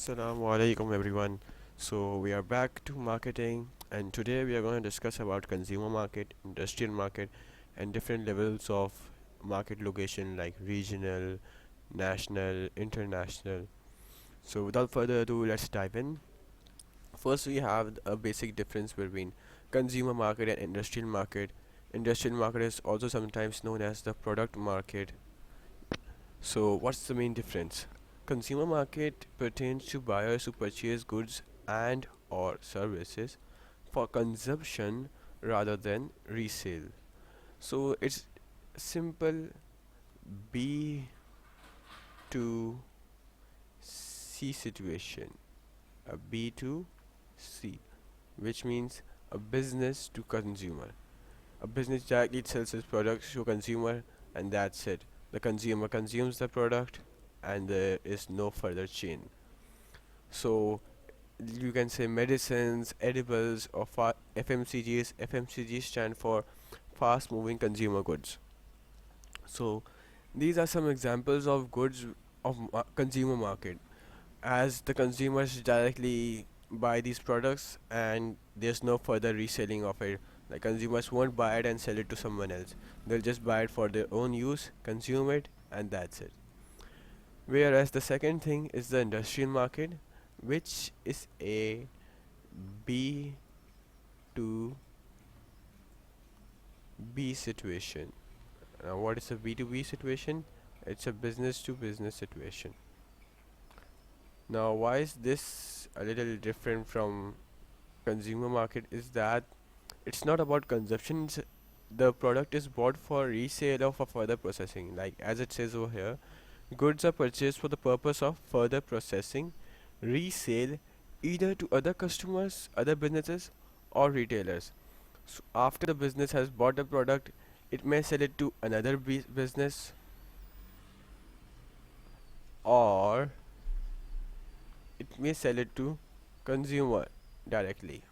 Assalamu alaikum everyone. So we are back to marketing and today we are going to discuss about consumer market, industrial market and different levels of market location like regional, national, international. So without further ado, let's dive in. First we have a basic difference between consumer market and industrial market. Industrial market is also sometimes known as the product market. So, what's the main difference? Consumer market pertains to buyers who purchase goods and or services for consumption rather than resale. So, it's simple B to C situation. A B to C, which means a business to consumer. A business directly sells its products to a consumer and that's it. The consumer consumes the product and there is no further chain. So you can say medicines, edibles or FMCGs. FMCGs stand for fast moving consumer goods. So these are some examples of goods of consumer market as the consumers directly buy these products and there's no further reselling of it. Like consumers won't buy it and sell it to someone else. They'll just buy it for their own use, consume it, and that's it. Whereas the second thing is the industrial market, which is a B to B situation. Now, what is a B to B situation? It's a business to business situation. Now, why is this a little different from consumer market? Is that it's not about consumption. The product is bought for resale or for further processing. Like as it says over here, goods are purchased for the purpose of further processing, resale, either to other customers, other businesses, or retailers. So after the business has bought the product, it may sell it to another business or it may sell it to consumer directly.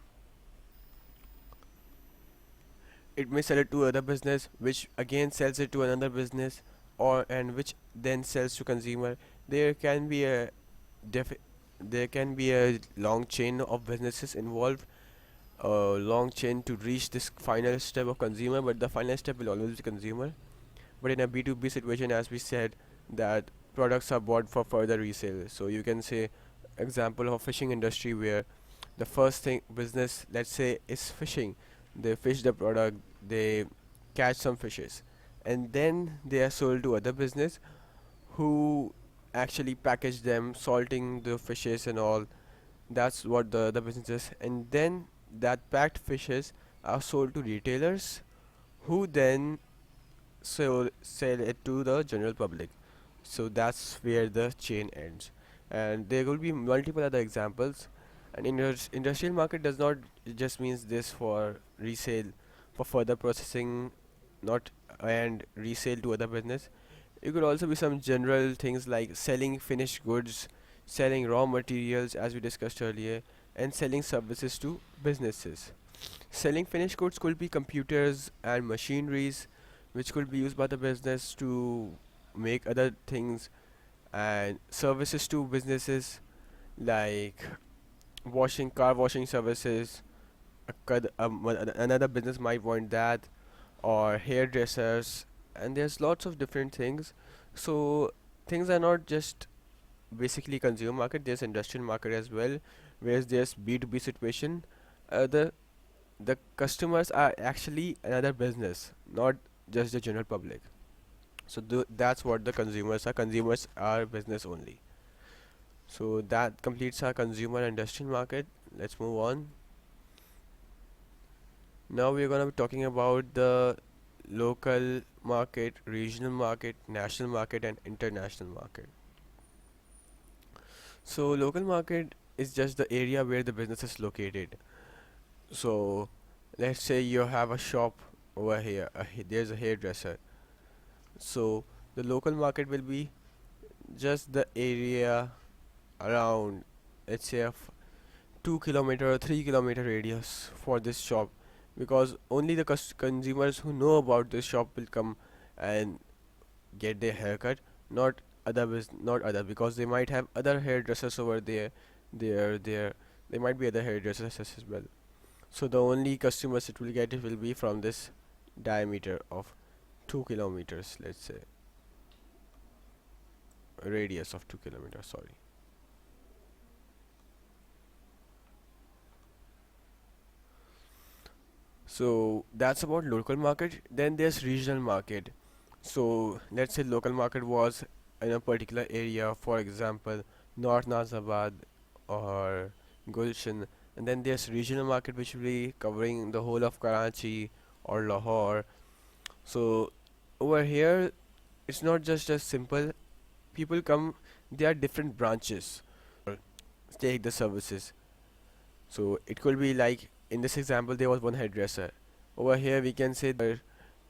It may sell it to other business which again sells it to another business or and which then sells to consumer. There can be a defi- there can be a long chain of businesses involved, a long chain to reach this final step of consumer, but the final step will always be consumer. But in a B2B situation, as we said, that products are bought for further resale. So you can say example of fishing industry where the first thing business, let's say, is fishing. They fish the product, they catch some fishes, and then they are sold to other business who actually package them, salting the fishes and all. That's what the business is, and then that packed fishes are sold to retailers who then sell it to the general public. So that's where the chain ends, and there will be multiple other examples. And industrial market does not just means this for resale, for further processing, not and resale to other business. It could also be some general things like selling finished goods, selling raw materials as we discussed earlier, and selling services to businesses. Selling finished goods could be computers and machineries which could be used by the business to make other things, and services to businesses like car washing services. Another business might want that, or hairdressers, and there's lots of different things. So things are not just basically consumer market, there's industrial market as well, whereas there's B2B situation. The customers are actually another business, not just the general public. So that's what the consumers are. Consumers are business only. So that completes our consumer and industrial market. Let's move on. Now we're gonna be talking about the local market, regional market, national market, and international market. So local market is just the area where the business is located. So let's say you have a shop over here. There's a hairdresser. So the local market will be just the area around, let's say, a 2 kilometer or 3 kilometer radius for this shop, because only the consumers who know about this shop will come and get their haircut, not not other, because they might have other hairdressers over there there might be other hairdressers as well. So the only customers it will get it will be from this diameter of 2 kilometers, let's say, a radius of 2 kilometers, sorry. So that's about local market. Then there's regional market. So let's say local market was in a particular area, for example, North Nazabad or Gulshan, and then there's regional market which will be covering the whole of Karachi or Lahore. So over here, it's not just as simple. People come, there are different branches take the services. So it could be like in this example there was one hairdresser. Over here we can say there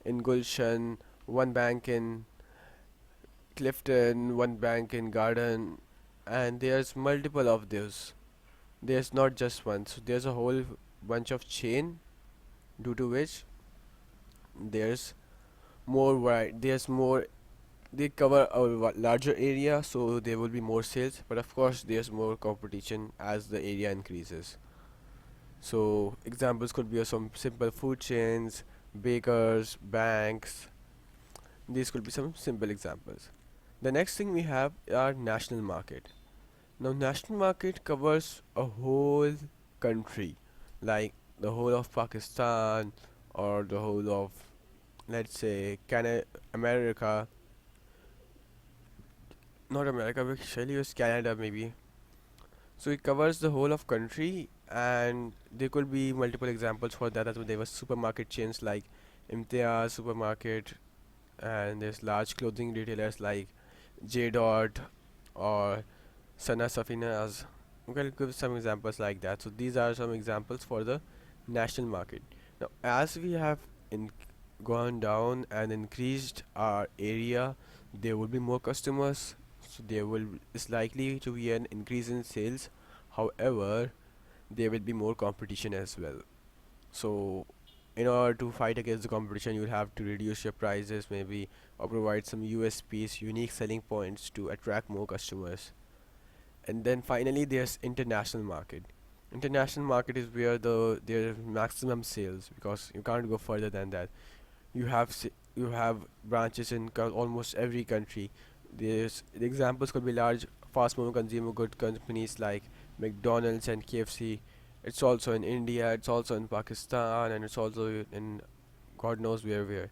in Gulshan, one bank in Clifton, one bank in Garden, and there's multiple of those. There's not just one. So there's a whole bunch of chain, due to which there's there's more, they cover a larger area, so there will be more sales, but of course there's more competition as the area increases. So examples could be of some simple food chains, bakers, banks. These could be some simple examples. The next thing we have are national market. Now national market covers a whole country, like the whole of Pakistan or the whole of, let's say, Canada, America, not America, but shall use Canada maybe. So it covers the whole of country, and there could be multiple examples for that as well. There was supermarket chains like Imtiaz supermarket, and there's large clothing retailers like J Dot or Sana Safinas. We'll give some examples like that. So these are some examples for the national market. Now, as we have in gone down and increased our area, there will be more customers. So there will is likely to be an increase in sales. However, there will be more competition as well. So in order to fight against the competition, you will have to reduce your prices maybe, or provide some USPs, unique selling points, to attract more customers. And then finally there's international market. International market is where there's maximum sales, because you can't go further than that. You have branches in almost every country. There's the examples could be large fast moving consumer good companies like McDonald's and KFC. It's also in India, it's also in Pakistan, and it's also in God knows where.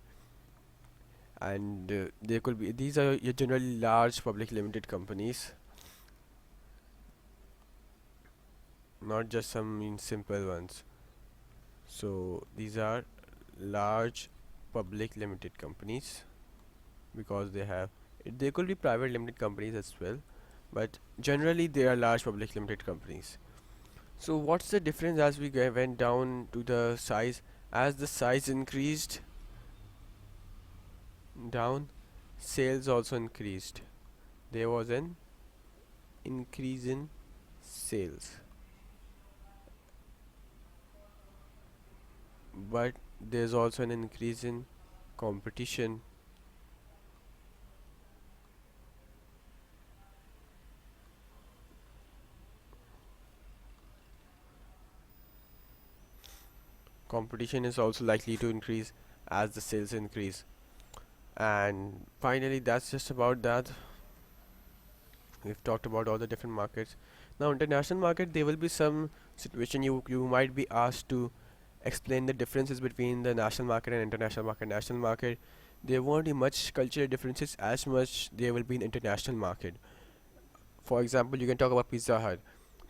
And there could be, these are generally large public limited companies, not just some simple ones. So these are large public limited companies, because they could be private limited companies as well, but generally they are large public limited companies. So what's the difference as we went down to the size? As the size increased down, sales also increased. There was an increase in sales, but there's also an increase in competition. Competition is also likely to increase as the sales increase. And finally, that's just about that. We've talked about all the different markets. Now international market, there will be some situation you might be asked to explain the differences between the national market and international market. National market, there won't be much cultural differences as much there will be in international market. For example, you can talk about Pizza Hut.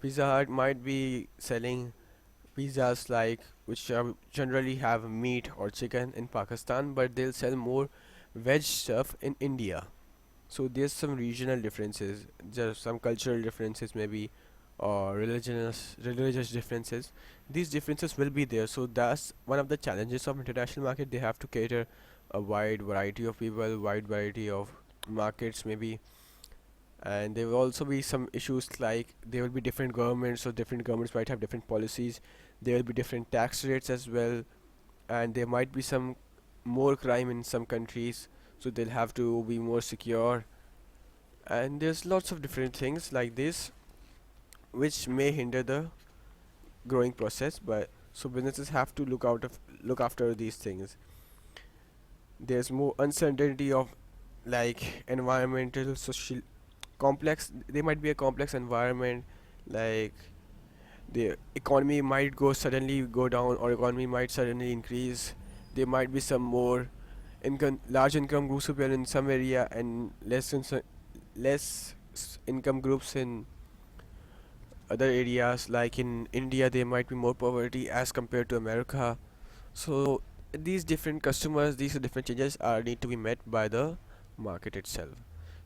Pizza Hut might be selling pizzas like which generally have meat or chicken in Pakistan, but they'll sell more veg stuff in India. So there's some regional differences, just some cultural differences maybe, or religious differences. These differences will be there. So that's one of the challenges of international market. They have to cater a wide variety of people, wide variety of markets maybe. And there will also be some issues like there will be different governments, so different governments might have different policies. There will be different tax rates as well, and there might be some more crime in some countries, so they'll have to be more secure. And there's lots of different things like this which may hinder the growing process, but so businesses have to look after these things. There's more uncertainty of like environmental, social, complex. There might be a complex environment, like the economy might go suddenly go down or economy might suddenly increase. There might be some more large income groups appear in some area and income groups in other areas. Like in India there might be more poverty as compared to America. So these different customers, these different changes are need to be met by the market itself.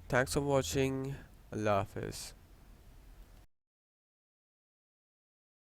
Thanks for watching. Allah Hafiz.